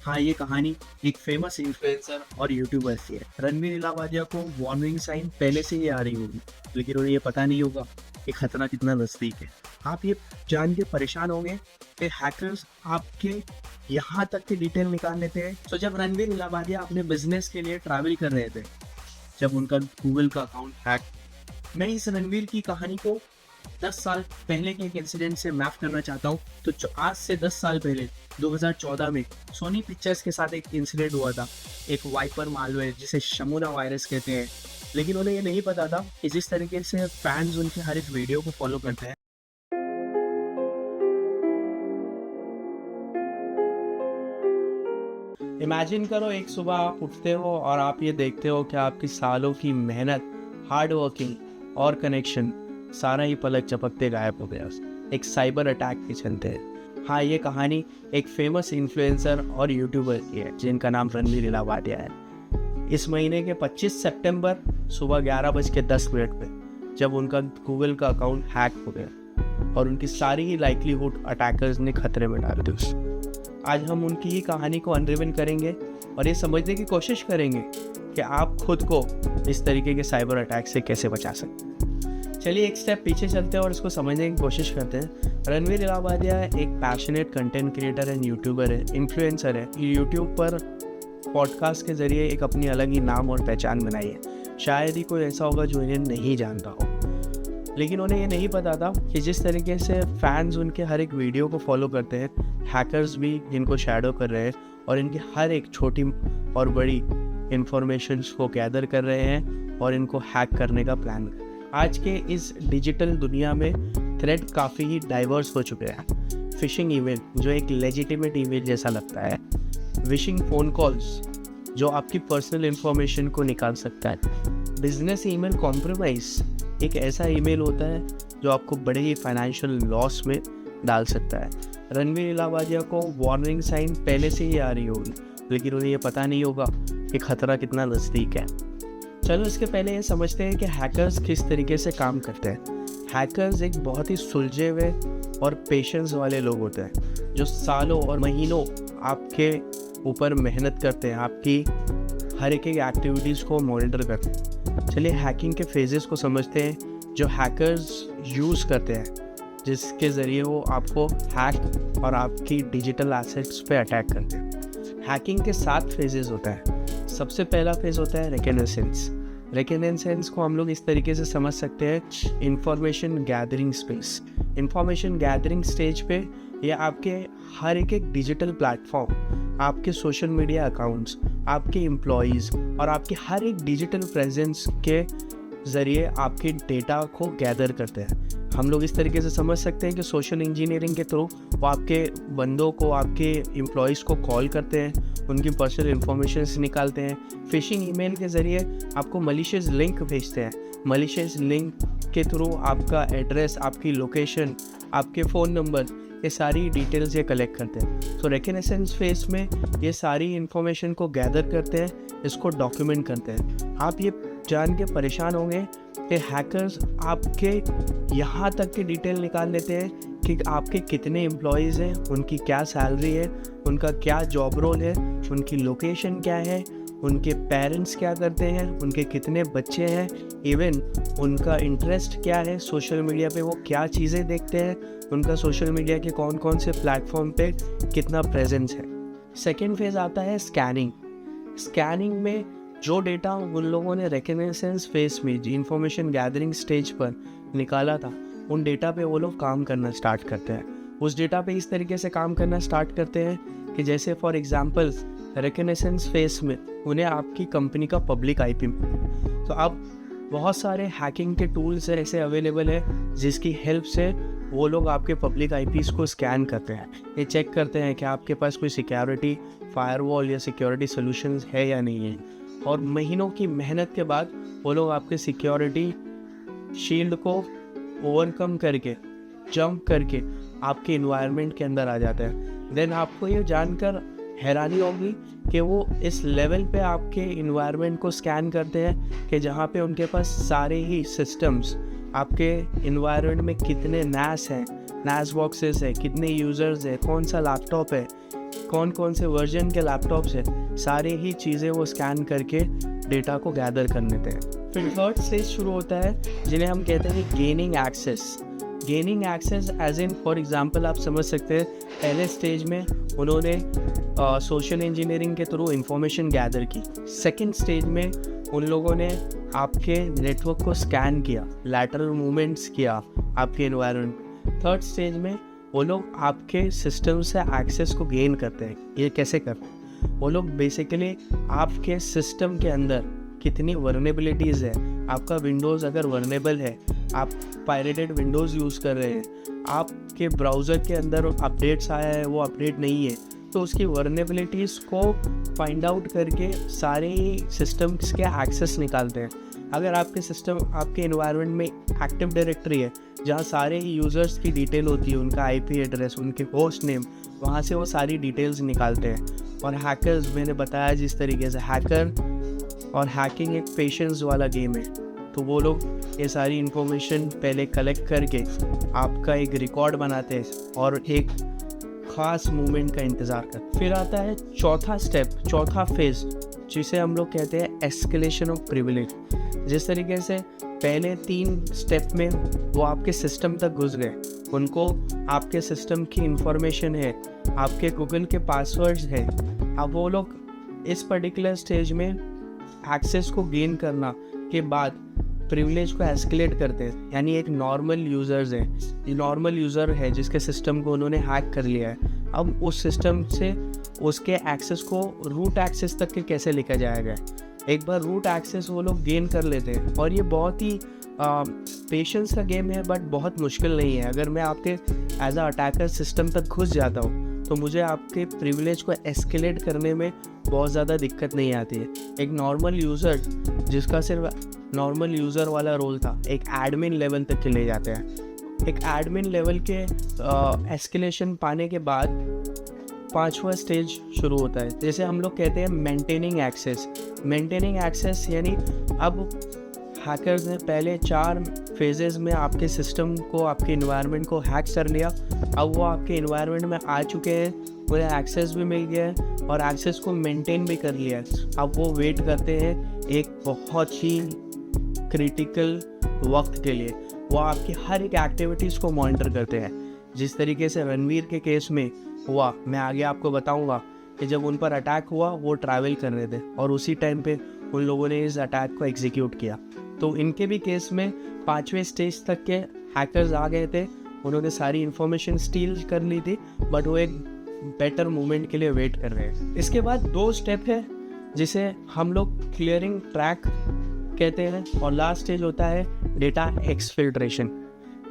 हाँ, ये कहानी एक फेमस इन्फ्लुएंसर और यूट्यूबर की है। रणवीर इलाहाबादिया को वार्निंग साइन पहले से ही आ रही होगी, लेकिन उन्हें ये पता नहीं होगा कि खतरा कितना नज़दीक है। आप ये जान के परेशान होंगे कि हैकर्स आपके यहाँ तक की डिटेल निकाल लेते हैं। तो जब रणवीर इलाहाबादिया अपने बिजनेस के लिए ट्रैवल कर रहे थे, जब उनका गूगल का अकाउंट हैक, मैं इस रणवीर की कहानी को 10 साल पहले के एक इंसिडेंट से मैप करना चाहता हूँ। तो आज से 10 साल पहले 2014 में सोनी पिक्चर्स के साथ एक इंसिडेंट हुआ था, एक वाइपर मालवेयर जिसे शमूना वायरस कहते हैं। लेकिन उन्हें ये नहीं पता था कि जिस तरीके से फैंस उनके हर एक वीडियो को फॉलो करते हैं। इमेजिन करो, एक सुबह आप उठते हो और आप ये देखते हो कि आपकी सालों की मेहनत, हार्ड वर्किंग और कनेक्शन सारा ही पलक झपकते गायब हो गया एक साइबर अटैक के चलते हैं। हाँ, ये कहानी एक फेमस इन्फ्लुएंसर और यूट्यूबर की है जिनका नाम रणवीर इलाहाबादिया है। इस महीने के 25 सितंबर सुबह 11:10 पे जब उनका गूगल का अकाउंट हैक हो गया और उनकी सारी ही लाइवलीहुड अटैकर्स ने खतरे में डाल दी। आज हम उनकी ही कहानी को अनरिवन करेंगे और ये समझने की कोशिश करेंगे कि आप खुद को इस तरीके के साइबर अटैक से कैसे बचा सकते हैं। चलिए एक स्टेप पीछे चलते हैं और इसको समझने की कोशिश करते हैं। रणवीर इलाहाबादिया एक passionate content creator and YouTuber है, इन्फ्लुएंसर है। यूट्यूब पर पॉडकास्ट के जरिए एक अपनी अलग ही नाम और पहचान बनाई है। शायद ही कोई ऐसा होगा जो इन्हें नहीं जानता हो, लेकिन उन्हें ये नहीं पता था कि जिस तरीके से फैंस उनके हर एक वीडियो को फॉलो करते हैं, हैकर्स भी इनको शैडो कर रहे हैं और इनकी हर एक छोटी और बड़ी इंफॉर्मेशंस को गैदर कर रहे हैं और इनको हैक करने का प्लान कर रहे हैं। आज के इस डिजिटल दुनिया में थ्रेड काफ़ी ही डाइवर्स हो चुके हैं। फिशिंग ईमेल जो एक लेजिटिमेट ईमेल जैसा लगता है, विशिंग फ़ोन कॉल्स जो आपकी पर्सनल इंफॉर्मेशन को निकाल सकता है, बिजनेस ईमेल कॉम्प्रोमाइज़ एक ऐसा ईमेल होता है जो आपको बड़े ही फाइनेंशियल लॉस में डाल सकता है। रणवीर इलाहाबादिया को वार्निंग साइन पहले से ही आ रही होगी, लेकिन उन्हें ये पता नहीं होगा कि खतरा कितना नज़दीक है। चलो इसके पहले ये समझते हैं कि हैकर्स किस तरीके से काम करते हैं। हैकर्स एक बहुत ही सुलझे हुए और पेशेंस वाले लोग होते हैं जो सालों और महीनों आपके ऊपर मेहनत करते हैं, आपकी हर एक एक्टिविटीज़ को मॉनिटर करते हैं। चलिए हैकिंग के फेजेस को समझते हैं जो हैकर्स यूज़ करते हैं, जिसके ज़रिए वो आपको हैक और आपकी डिजिटल एसेट्स पे अटैक करते हैं। हैकिंग के 7 फेजेस होता है। सबसे पहला फेज होता है रिकनेसेंस। रिकनेसेंस को हम लोग इस तरीके से समझ सकते हैं, information gathering space. Information gathering stage पे ये आपके हर एक डिजिटल प्लेटफॉर्म, आपके सोशल मीडिया अकाउंट्स, आपके एम्प्लॉयज़ और आपके हर एक डिजिटल प्रेजेंस के ज़रिए आपके डेटा को गैदर करते हैं। हम लोग इस तरीके से समझ सकते हैं कि सोशल इंजीनियरिंग के थ्रू वो आपके बंदों को, आपके एम्प्लॉयज़ को कॉल करते हैं, उनकी पर्सनल इन्फॉर्मेशन निकालते हैं। फिशिंग ईमेल के ज़रिए आपको मलिशियस लिंक भेजते हैं। मलिशियस लिंक के थ्रू आपका एड्रेस, आपकी लोकेशन, आपके फ़ोन नंबर, ये सारी डिटेल्स ये कलेक्ट करते हैं। तो रिकनेसेंस फेज में ये सारी इन्फॉर्मेशन को गैदर करते हैं, इसको डॉक्यूमेंट करते हैं। आप ये जान के परेशान होंगे कि हैकर्स आपके यहाँ तक की डिटेल निकाल लेते हैं कि आपके कितने एम्प्लॉयज़ हैं, उनकी क्या सैलरी है, उनका क्या जॉब रोल है, उनकी लोकेशन क्या है, उनके पेरेंट्स क्या करते हैं, उनके कितने बच्चे हैं, इवन उनका इंटरेस्ट क्या है, सोशल मीडिया पे वो क्या चीज़ें देखते हैं, उनका सोशल मीडिया के कौन कौन से प्लेटफॉर्म पे कितना प्रेजेंस है। सेकेंड फेज़ आता है स्कैनिंग। स्कैनिंग में जो डेटा उन लोगों ने रिकनेसेंस फेज में इंफॉर्मेशन गैदरिंग स्टेज पर निकाला था, उन डेटा पे वो लोग काम करना स्टार्ट करते हैं। उस डेटा पे इस तरीके से काम करना स्टार्ट करते हैं कि जैसे फॉर एग्जांपल रिकनेसेंस फेज में उन्हें आपकी कंपनी का पब्लिक आईपी मिले। तो अब बहुत सारे हैकिंग के टूल्स ऐसे अवेलेबल है जिसकी हेल्प से वो लोग आपके पब्लिक आईपीज़ को स्कैन करते हैं। ये चेक करते हैं कि आपके पास कोई सिक्योरिटी फायरवॉल या सिक्योरिटी सॉल्यूशंस है या नहीं है, और महीनों की मेहनत के बाद वो लोग आपके सिक्योरिटी शील्ड को ओवरकम करके, जंप करके आपके इन्वायरमेंट के अंदर आ जाते हैं। देन आपको ये जानकर हैरानी होगी कि वो इस लेवल पे आपके इन्वायरमेंट को स्कैन करते हैं कि जहाँ पे उनके पास सारे ही सिस्टम्स, आपके इन्वायरमेंट में कितने NAS हैं, NAS बॉक्सेस है, कितने यूज़र्स है, कौन सा लैपटॉप है, कौन कौन से वर्जन के लैपटॉप्स है, सारे ही चीज़ें वो स्कैन करके डेटा को गैदर कर लेते हैं। फिर थर्ड स्टेज शुरू होता है जिन्हें हम कहते हैं gaining access. Gaining access as in for example आप समझ सकते हैं, पहले स्टेज में उन्होंने सोशल इंजीनियरिंग के थ्रू इंफॉर्मेशन गैदर की। सेकंड स्टेज में उन लोगों ने आपके नेटवर्क को स्कैन किया, लैटरल मूवमेंट्स किया आपके एनवायरनमेंट। थर्ड स्टेज में वो लोग आपके सिस्टम से एक्सेस को गेन करते हैं। ये कैसे करते हैं? वो लोग बेसिकली आपके सिस्टम के अंदर कितनी वर्नेबिलिटीज़ है, आपका विंडोज़ अगर वर्नेबल है, आप पायरेटेड विंडोज़ यूज़ कर रहे हैं, आपके ब्राउज़र के अंदर अपडेट्स आया है वो अपडेट नहीं है, तो उसकी वर्नेबिलिटीज़ को फाइंड आउट करके सारे सिस्टम्स के एक्सेस निकालते हैं। अगर आपके सिस्टम, आपके एनवायरनमेंट में एक्टिव डायरेक्टरी है जहाँ सारे यूज़र्स की डिटेल होती है, उनका आईपी एड्रेस, उनके होस्ट नेम, वहाँ से वो सारी डिटेल्स निकालते हैं। और हैकर्स, मैंने बताया जिस तरीके से हैकर और हैकिंग एक पेशेंस वाला गेम है, तो वो लोग ये सारी इन्फॉर्मेशन पहले कलेक्ट करके आपका एक रिकॉर्ड बनाते हैं और एक ख़ास मूवमेंट का इंतज़ार करते। फिर आता है चौथा स्टेप, चौथा फेज़, जिसे हम लोग कहते हैं एस्केलेशन ऑफ प्रिविलेज। जिस तरीके से पहले 3 स्टेप में वो आपके सिस्टम तक घुस गए, उनको आपके सिस्टम की इंफॉर्मेशन है, आपके गूगल के पासवर्ड्स है, अब वो लोग इस पर्टिकुलर स्टेज में एक्सेस को गेन करना के बाद प्रिविलेज को एस्केलेट करते हैं। यानी एक नॉर्मल यूज़र्स है, ये नॉर्मल यूज़र है जिसके सिस्टम को उन्होंने हैक कर लिया है, अब उस सिस्टम से उसके एक्सेस को रूट एक्सेस तक के कैसे लेकर जाएगा। एक बार रूट एक्सेस वो लोग गेन कर लेते हैं, और ये बहुत ही पेशेंस का गेम है, बट बहुत मुश्किल नहीं है। अगर मैं आपके एज अ अटैकर सिस्टम तक घुस जाता हूँ तो मुझे आपके प्रिविलेज को एस्केलेट करने में बहुत ज़्यादा दिक्कत नहीं आती है। एक नॉर्मल यूज़र जिसका सिर्फ नॉर्मल यूज़र वाला रोल था, एक एडमिन लेवल तक के ले जाते हैं। एक एडमिन लेवल के एस्केलेशन पाने के बाद 5वां स्टेज शुरू होता है, जैसे हम लोग कहते हैं मेंटेनिंग एक्सेस। मेंटेनिंग एक्सेस यानी अब हैकर्स ने पहले 4 फेजेस में आपके सिस्टम को, आपके इन्वायरमेंट को हैक कर लिया। अब वो आपके इन्वायरमेंट में आ चुके हैं, उन्हें एक्सेस भी मिल गया है और एक्सेस को मेंटेन भी कर लिया है। अब वो वेट करते हैं एक बहुत ही क्रिटिकल वक्त के लिए, वो आपकी हर एक एक्टिविटीज़ को मॉनिटर करते हैं। जिस तरीके से रणवीर के केस में हुआ, मैं आगे आपको बताऊंगा कि जब उन पर अटैक हुआ वो ट्रैवल कर रहे थे और उसी टाइम पे उन लोगों ने इस अटैक को एग्जीक्यूट किया। तो इनके भी केस में 5वें स्टेज तक के हैकर्स आ गए थे, उन्होंने सारी इन्फॉर्मेशन स्टील कर ली थी, बट वो एक बेटर मूवमेंट के लिए वेट कर रहे हैं। इसके बाद 2 स्टेप है जिसे हम लोग क्लियरिंग ट्रैक कहते हैं, और लास्ट स्टेज होता है डेटा एक्सफिल्ट्रेशन।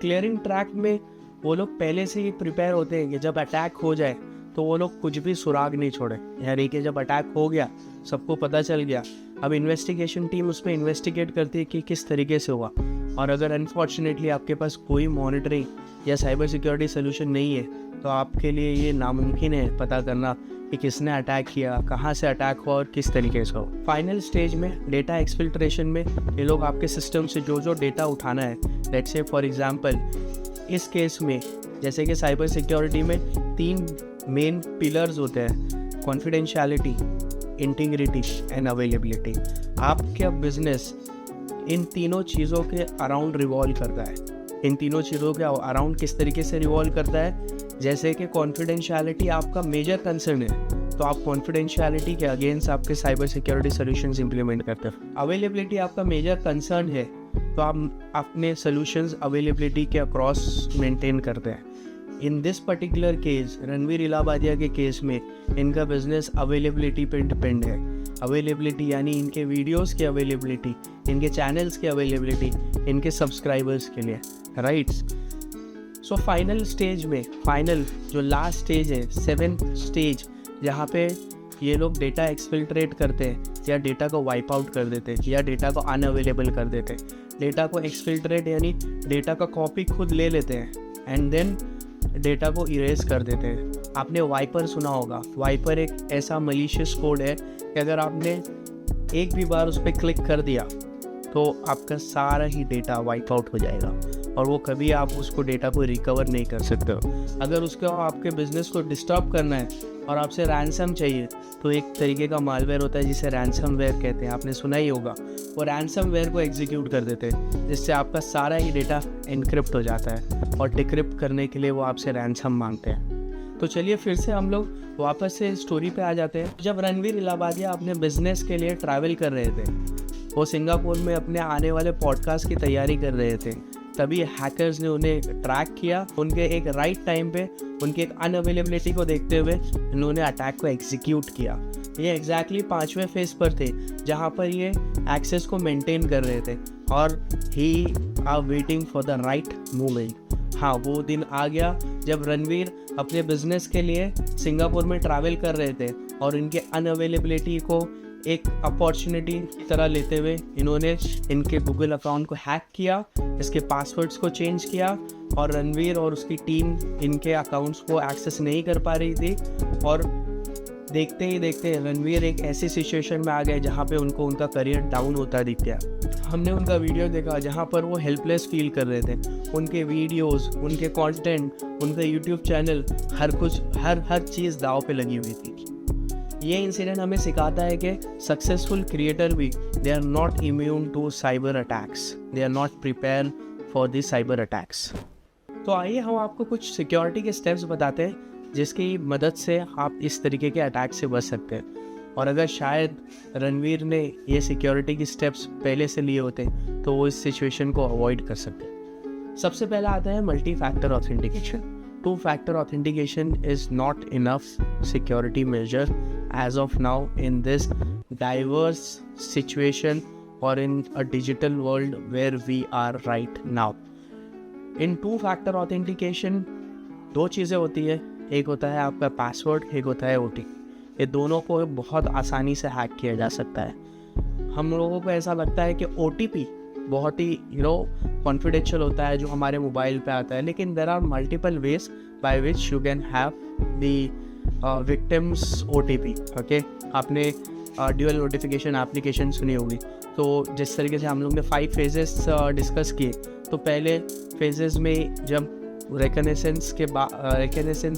क्लियरिंग ट्रैक में वो लोग पहले से ही प्रिपेयर होते हैं कि जब अटैक हो जाए तो वो लोग कुछ भी सुराग नहीं छोड़े। यानी कि जब अटैक हो गया, सबको पता चल गया, अब इन्वेस्टिगेशन टीम उस पर इन्वेस्टिगेट करती है कि किस तरीके से हुआ। और अगर अनफॉर्चुनेटली आपके पास कोई मॉनिटरिंग या साइबर सिक्योरिटी सोल्यूशन नहीं है तो आपके लिए ये नामुमकिन है पता करना कि किसने अटैक किया, कहाँ से अटैक हुआ और किस तरीके से हो। फाइनल स्टेज में डेटा एक्सफिल्ट्रेशन में ये लोग आपके सिस्टम से जो डेटा उठाना है, लेट्स से फॉर एग्जांपल इस केस में जैसे कि साइबर सिक्योरिटी में 3 मेन पिलर्स होते हैं, कॉन्फिडेंशियलिटी, इंटीग्रिटी एंड अवेलेबिलिटी। आपका बिजनेस इन तीनों चीज़ों के अराउंड रिवॉल्व करता है। इन तीनों चीज़ों के अराउंड किस तरीके से रिवॉल्व करता है, जैसे कि कॉन्फिडेंशियलिटी आपका मेजर कंसर्न है तो आप कॉन्फिडेंशियलिटी के अगेंस्ट आपके साइबर सिक्योरिटी सॉल्यूशंस इंप्लीमेंट करते हैं। अवेलेबिलिटी आपका मेजर कंसर्न है तो आप अपने सॉल्यूशंस अवेलेबिलिटी के अक्रॉस मेंटेन करते हैं। इन this particular case, Ranveer Allahbadia के केस में इनका बिजनेस अवेलेबिलिटी पे डिपेंड है। अवेलेबिलिटी यानी इनके वीडियोस की अवेलेबिलिटी, इनके चैनल्स की अवेलेबिलिटी, इनके सब्सक्राइबर्स के लिए, राइट। सो फाइनल स्टेज में, फाइनल जो लास्ट स्टेज है, 7th स्टेज, जहाँ पे ये लोग डेटा एक्सफिल्ट्रेट करते हैं या डेटा को वाइप आउट कर देते हैं या डेटा को अनअवेलेबल कर देते हैं। डेटा को एक्सफिल्ट्रेट यानी डेटा का कॉपी खुद ले लेते हैं एंड देन डेटा को इरेज कर देते हैं। आपने वाइपर सुना होगा। वाइपर एक ऐसा मलिशियस कोड है कि अगर आपने एक भी बार उस पर क्लिक कर दिया तो आपका सारा ही डेटा वाइप आउट हो जाएगा और वो कभी आप उसको डेटा को रिकवर नहीं कर सकते हो। अगर उसको आपके बिजनेस को डिस्टर्ब करना है और आपसे रैंसम चाहिए, तो एक तरीके का मालवेयर होता है जिसे रैंसमवेयर कहते हैं, आपने सुना ही होगा। वो रैंसमवेयर को एग्जीक्यूट कर देते हैं, जिससे आपका सारा ही डेटा इनक्रिप्ट हो जाता है, और डिक्रिप्ट करने के लिए वो आपसे रैंसम मांगते हैं। तो चलिए फिर से हम लोग वापस से स्टोरी पे आ जाते हैं। जब रणवीर इलाहाबादिया अपने बिजनेस के लिए ट्रैवल कर रहे थे, वो सिंगापुर में अपने आने वाले पॉडकास्ट की तैयारी कर रहे थे, तभी हैकर्स ने उन्हें ट्रैक किया। उनके एक राइट टाइम पे, उनके एक अनअवेलेबिलिटी को देखते हुए इन्होंने अटैक को एग्जीक्यूट किया। ये एग्जैक्टली 5वें फेज पर थे, जहाँ पर ये एक्सेस को मेंटेन कर रहे थे, और he are waiting for the right moment. हाँ, वो दिन आ गया जब रणवीर अपने बिजनेस के लिए सिंगापुर में ट्रैवल कर रहे थे, और इनके अनअवेलेबिलिटी को एक अपॉर्चुनिटी की तरह लेते हुए इन्होंने इनके गूगल अकाउंट को हैक किया, इसके पासवर्ड्स को चेंज किया, और रणवीर और उसकी टीम इनके अकाउंट्स को एक्सेस नहीं कर पा रही थी। और देखते ही देखते रणवीर एक ऐसी सिचुएशन में आ गए जहाँ पे उनको उनका करियर डाउन होता दिख गया। हमने उनका वीडियो देखा जहाँ पर वो हेल्पलेस फील कर रहे थे। उनके वीडियोस, उनके कंटेंट, उनका यूट्यूब चैनल, हर चीज़ दाव पे लगी हुई थी। ये इंसिडेंट हमें सिखाता है कि सक्सेसफुल क्रिएटर भी they are not immune to cyber attacks, they are not prepare for this cyber attacks. तो आइए हम आपको कुछ सिक्योरिटी के स्टेप्स बताते हैं जिसकी मदद से आप इस तरीके के अटैक से बच सकते हैं। और अगर शायद रणवीर ने ये सिक्योरिटी की स्टेप्स पहले से लिए होते तो वो इस सिचुएशन को अवॉइड कर सकते। सबसे पहला आता है multi factor authentication. 2 factor authentication is not enough security measure as of now in this diverse situation or in a digital world where we are right now. In 2 factor authentication 2 चीज़ें होती है, एक होता है आपका पासवर्ड, एक होता है OTP। ये दोनों को बहुत आसानी से हैक किया जा सकता है। हम लोगों को ऐसा लगता है कि OTP बहुत ही कॉन्फिडेंशियल होता है जो हमारे मोबाइल पे आता है, लेकिन there are multiple ways by which you can have the victims OTP। Okay, आपने ड्यूअल नोटिफिकेशन एप्लीकेशन सुनी होगी। तो जिस तरीके से हम लोग ने 5 फेजेस डिस्कस किए, तो पहले फेजेस में जब रिकनेसेंस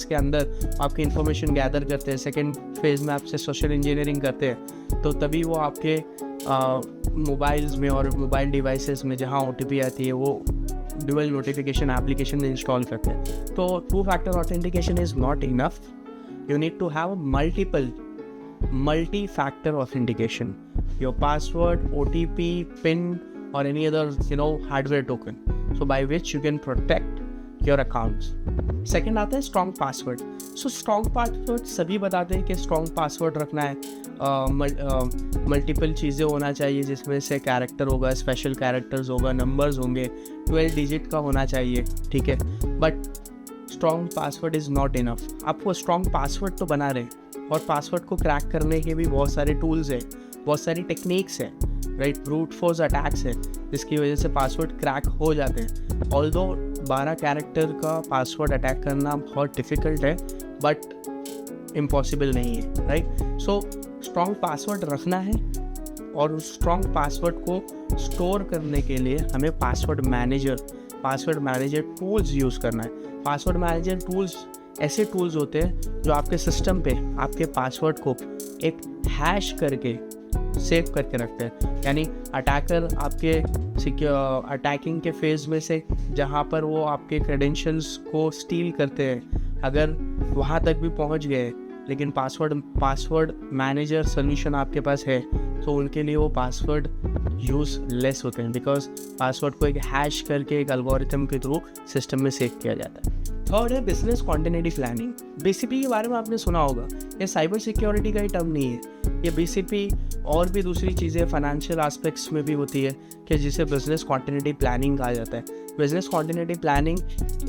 के अंदर आपकी इंफॉर्मेशन गैदर करते हैं, सेकेंड फेज में आपसे सोशल इंजीनियरिंग करते हैं, तो तभी वो आपके मोबाइल्स में और मोबाइल डिवाइसेस में जहाँ OTP आती है वो ड्यूअल नोटिफिकेशन एप्लीकेशन इंस्टॉल करते हैं। तो 2 factor authentication is not enough. You need to have multi-factor authentication. Your password, OTP, PIN, or any other hardware token, so by which you can protect your accounts. Second आता है strong password. So strong password सभी बताते हैं कि strong password रखना है, multiple चीज़ें होना चाहिए जिसमें से कैरेक्टर होगा, स्पेशल कैरेक्टर्स होगा, नंबर्स होंगे, 12 डिजिट का होना चाहिए, ठीक है। But strong password is not enough. आपको स्ट्रॉन्ग पासवर्ड तो बना रहे, और पासवर्ड को क्रैक करने के भी बहुत सारे टूल्स हैं, बहुत सारी टेक्निक्स हैं, राइट। ब्रूट फोर्स अटैक्स है जिसकी वजह से पासवर्ड क्रैक हो जाते हैं। ऑल्दो 12 कैरेक्टर का पासवर्ड अटैक करना बहुत डिफ़िकल्ट है, बट इम्पॉसिबल नहीं है, राइट। सो स्ट्रॉन्ग पासवर्ड रखना है, और उस स्ट्रॉन्ग पासवर्ड को स्टोर करने के लिए हमें पासवर्ड मैनेजर टूल्स यूज़ करना है। पासवर्ड मैनेजर टूल्स ऐसे टूल्स होते हैं जो आपके सिस्टम पे आपके पासवर्ड को एक हैश करके सेव करके रखते हैं। यानी अटैकर आपके अटैकिंग के फेज में से जहाँ पर वो आपके क्रेडेंशियल्स को स्टील करते हैं, अगर वहाँ तक भी पहुँच गए लेकिन पासवर्ड मैनेजर सोल्यूशन आपके पास है, तो उनके लिए वो पासवर्ड यूज़लेस होते हैं, बिकॉज पासवर्ड को एक हैश करके एक एल्गोरिथम के थ्रू सिस्टम में सेव किया जाता है। थर्ड है बिजनेस कॉन्टिन्यूटी प्लानिंग। BCP के बारे में आपने सुना होगा, ये साइबर सिक्योरिटी का ही टर्म नहीं है। ये BCP और भी दूसरी चीज़ें फाइनेंशियल एस्पेक्ट्स में भी होती है कि जिसे बिजनेस कॉन्टिन्यूटी प्लानिंग कहा जाता है। बिजनेस कॉन्टिन्यूटी प्लानिंग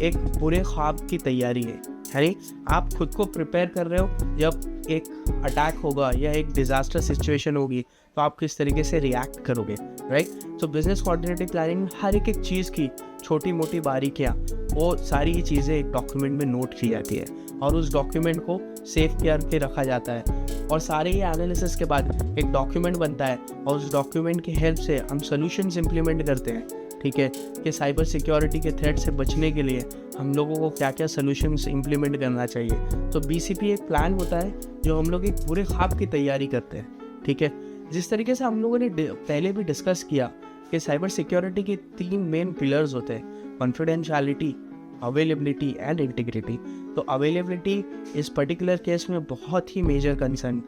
एक पूरे ख्वाब की तैयारी है, यानी आप खुद को प्रिपेयर कर रहे हो, जब एक अटैक होगा या एक डिज़ास्टर सिचुएशन होगी तो आप किस तरीके से रिएक्ट करोगे, right. So business continuity planning हर एक चीज़ की छोटी मोटी बारीकियाँ, वो सारी चीज़ें एक डॉक्यूमेंट में नोट की जाती है, और उस डॉक्यूमेंट को सेव करके रखा जाता है, और सारे ये एनालिसिस के बाद एक डॉक्यूमेंट बनता है, और उस डॉक्यूमेंट की हेल्प से हम सोल्यूशंस इम्प्लीमेंट करते हैं ठीक है, कि साइबर सिक्योरिटी के थ्रेट से बचने के लिए हम लोगों को क्या क्या सोल्यूशंस इम्प्लीमेंट करना चाहिए। तो BCP एक प्लान होता है जो हम लोग एक पूरे ख्वाब की तैयारी करते हैं, ठीक है। जिस तरीके से हम लोगों ने पहले भी डिस्कस किया कि साइबर सिक्योरिटी के 3 मेन पिलर्स होते हैं, कॉन्फिडेंशियलिटी, अवेलेबिलिटी एंड इंटीग्रिटी। तो अवेलेबिलिटी इस पर्टिकुलर केस में बहुत ही मेजर कंसर्न।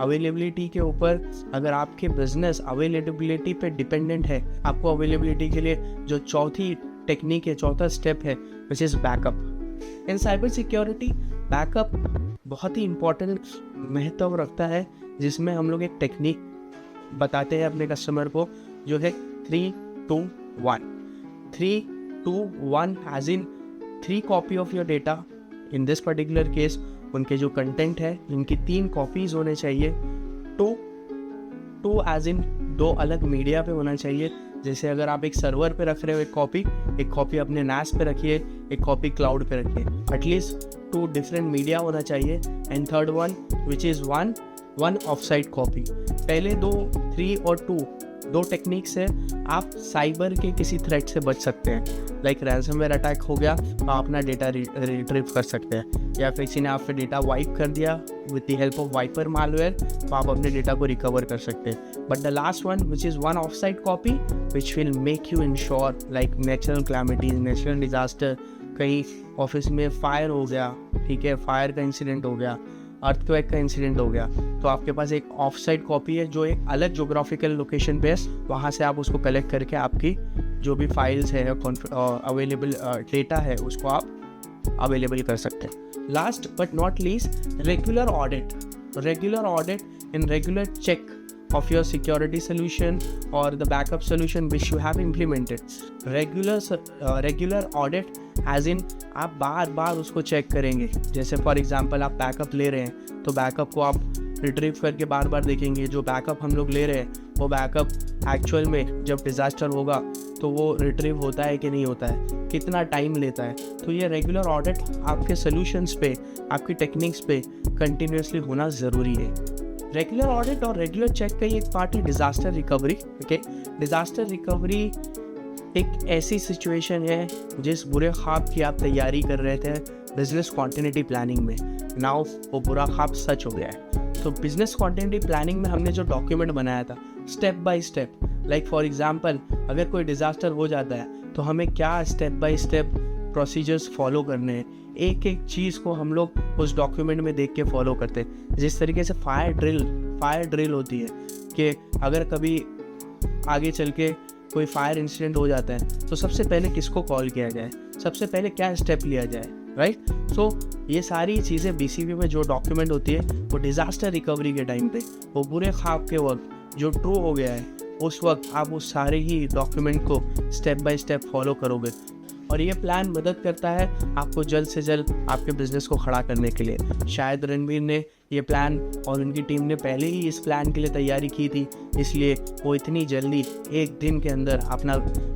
अवेलेबिलिटी के ऊपर अगर आपके बिजनेस अवेलेबिलिटी पे डिपेंडेंट है, आपको अवेलेबिलिटी के लिए जो चौथी टेक्निक है, चौथा स्टेप है, which is backup. In cyber security backup बहुत ही इम्पोर्टेंट महत्व रखता है, जिसमें हम लोग एक टेक्निक बताते हैं अपने कस्टमर को जो है 3-2-1। 3-2-1 as in 3 copy of your data. In this particular case उनके जो कंटेंट है उनकी 3 कॉपीज होने चाहिए। 2 एज इन 2 अलग मीडिया पे होना चाहिए। जैसे अगर आप एक सर्वर पे रख रहे हो एक कॉपी अपने NAS पे रखिए, एक कॉपी क्लाउड पे रखिए। एटलीस्ट 2 डिफरेंट मीडिया होना चाहिए। And third one which is one off site copy. पहले 2, 3 और 2 टेक्निक्स है, आप साइबर के किसी थ्रेट से बच सकते हैं। लाइक रैंसमवेयर अटैक हो गया तो आप अपना डेटा रिट्रीव कर सकते हैं, या फिर किसी ने आपका डेटा वाइप कर दिया with the help of wiper malware, तो आप अपने डेटा को रिकवर कर सकते हैं। But the last one which is one off site copy which will make you insure like natural calamities, natural disaster, कहीं ऑफिस में फायर हो गया, ठीक है, फायर का इंसिडेंट हो गया, अर्थक्वेक का इंसिडेंट हो गया, तो आपके पास एक ऑफ साइट कॉपी है जो एक अलग जोग्राफिकल लोकेशन पे है, वहाँ से आप उसको कलेक्ट करके आपकी जो भी फाइल्स है अवेलेबल डेटा है उसको आप अवेलेबल कर सकते हैं। Last but not least, regular audit and regular check of your security solution or the backup solution which you have implemented. Regular audit as in आप बार बार उसको चेक करेंगे। जैसे फॉर एग्जांपल आप बैकअप ले रहे हैं तो बैकअप को आप रिट्रीव करके बार बार देखेंगे जो बैकअप हम लोग ले रहे हैं वो बैकअप एक्चुअल में जब डिज़ास्टर होगा तो वो रिट्रीव होता है कि नहीं होता है, कितना टाइम लेता है। तो ये रेगुलर ऑडिट आपके सोल्यूशंस पे, आपकी टेक्निक्स पे कंटिन्यूसली होना ज़रूरी है। रेगुलर ऑडिट और रेगुलर चेक का ही एक पार्ट है disaster recovery. Okay, disaster recovery एक ऐसी सिचुएशन है जिस बुरे ख्वाब की आप तैयारी कर रहे थे बिजनेस कॉन्टिन्यूटी प्लानिंग में, नाउ वो बुरा ख्वाब सच हो गया है। तो बिजनेस कॉन्टिन्यूटी प्लानिंग में हमने जो डॉक्यूमेंट बनाया था step by step, like for example अगर कोई डिज़ास्टर हो जाता है तो हमें क्या step by step procedures follow करने हैं, एक एक चीज़ को हम लोग उस डॉक्यूमेंट में देख के फॉलो करते हैं। जिस तरीके से फायर ड्रिल होती है कि अगर कभी आगे चल के कोई फायर इंसिडेंट हो जाता है तो सबसे पहले किसको कॉल किया जाए, सबसे पहले क्या स्टेप लिया जाए, राइट। सो ये सारी चीज़ें BCP में जो डॉक्यूमेंट होती है वो डिज़ास्टर रिकवरी के टाइम पे, वो बुरे ख्वाब के वक्त जो ट्रू हो गया है उस वक्त आप उस सारे ही डॉक्यूमेंट को स्टेप बाय स्टेप फॉलो करोगे। और ये प्लान मदद करता है आपको जल्द से जल्द आपके बिजनेस को खड़ा करने के लिए। शायद रणवीर ने ये प्लान और उनकी टीम ने पहले ही इस प्लान के लिए तैयारी की थी, इसलिए वो इतनी जल्दी एक दिन के अंदर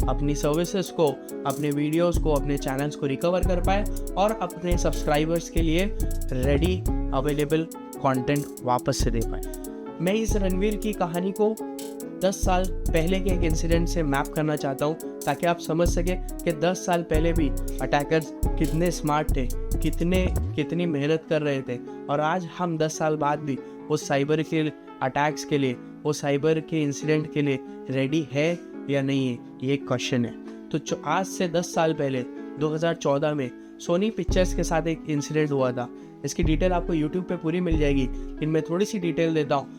अपनी सर्विसेज को, अपने वीडियोस को, अपने चैनल्स को रिकवर कर पाए और अपने सब्सक्राइबर्स के लिए रेडी अवेलेबल कंटेंट वापस से दे पाए। मैं इस रणवीर की कहानी को 10 साल पहले के एक इंसिडेंट से मैप करना चाहता हूँ ताकि आप समझ सकें कि 10 साल पहले भी अटैकर्स कितने स्मार्ट थे, कितनी मेहनत कर रहे थे, और आज हम 10 साल बाद भी उस साइबर के अटैक्स के लिए, वो साइबर के इंसिडेंट के लिए रेडी है या नहीं है, ये एक क्वेश्चन है। तो आज से 10 साल पहले 2014 में सोनी पिक्चर्स के साथ एक इंसिडेंट हुआ था। इसकी डिटेल आपको यूट्यूब पे पूरी मिल जाएगी, इनमें थोड़ी सी डिटेल देता हूँ।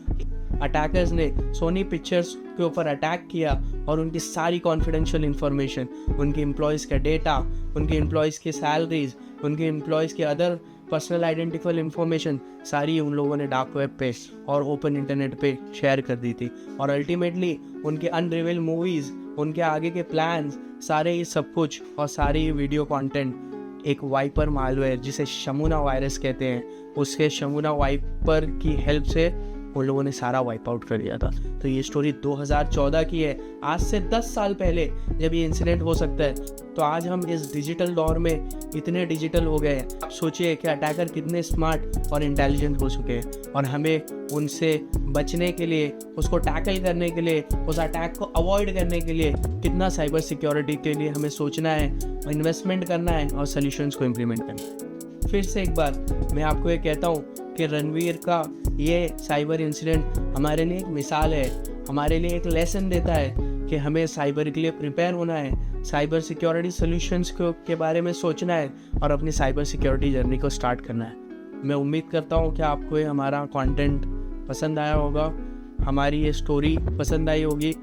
अटैकर्स ने सोनी पिक्चर्स के ऊपर अटैक किया और उनकी सारी कॉन्फिडेंशियल इन्फॉर्मेशन, उनके एम्प्लॉयज़ का डेटा, उनके एम्प्लॉयज़ की सैलरीज, उनके एम्प्लॉयज़ के अदर पर्सनल आइडेंटिफाइबल इन्फॉर्मेशन सारी उन लोगों ने डार्क वेब पे और ओपन इंटरनेट पे शेयर कर दी थी। और अल्टीमेटली उनके अनरिवील मूवीज़, उनके आगे के प्लान्स, सारे ये सब कुछ और सारे ये वीडियो कंटेंट एक वाइपर मालवेयर जिसे शमुना वायरस कहते हैं, उसके शमुना वाइपर की हेल्प से उन लोगों ने सारा वाइप आउट कर दिया था। तो ये स्टोरी 2014 की है, आज से 10 साल पहले जब ये इंसिडेंट हो सकता है। तो आज हम इस डिजिटल दौर में इतने डिजिटल हो गए हैं, आप सोचिए कि अटैकर कितने स्मार्ट और इंटेलिजेंट हो चुके हैं, और हमें उनसे बचने के लिए, उसको टैकल करने के लिए, उस अटैक को अवॉइड करने के लिए कितना साइबर सिक्योरिटी के लिए हमें सोचना है, इन्वेस्टमेंट करना है और सॉल्यूशंस को इम्प्लीमेंट करना है। फिर से एक बार मैं आपको ये कहता हूँ कि रणवीर का ये साइबर इंसिडेंट हमारे लिए एक मिसाल है, हमारे लिए एक लेसन देता है कि हमें साइबर के लिए प्रिपेयर होना है, साइबर सिक्योरिटी सॉल्यूशंस के बारे में सोचना है और अपनी साइबर सिक्योरिटी जर्नी को स्टार्ट करना है। मैं उम्मीद करता हूँ कि आपको ये हमारा कंटेंट पसंद आया होगा, हमारी ये स्टोरी पसंद आई होगी।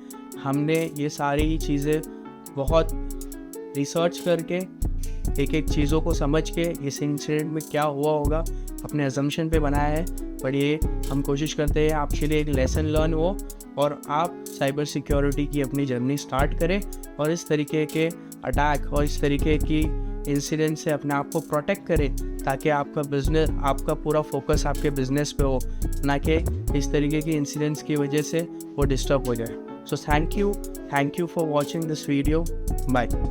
हमने ये सारी चीज़ें बहुत रिसर्च करके, एक एक चीज़ों को समझ के इस इंसिडेंट में क्या हुआ होगा अपने अजम्पशन पे बनाया है। पर ये हम कोशिश करते हैं आपके लिए एक लेसन लर्न हो और आप साइबर सिक्योरिटी की अपनी जर्नी स्टार्ट करें और इस तरीके के अटैक और इस तरीके की इंसिडेंट से अपने आप को प्रोटेक्ट करें, ताकि आपका बिजनेस, आपका पूरा फोकस आपके बिजनेस पे हो, ना कि इस तरीके की इंसिडेंट्स की वजह से वो डिस्टर्ब हो जाए। So thank you for watching this video. Bye.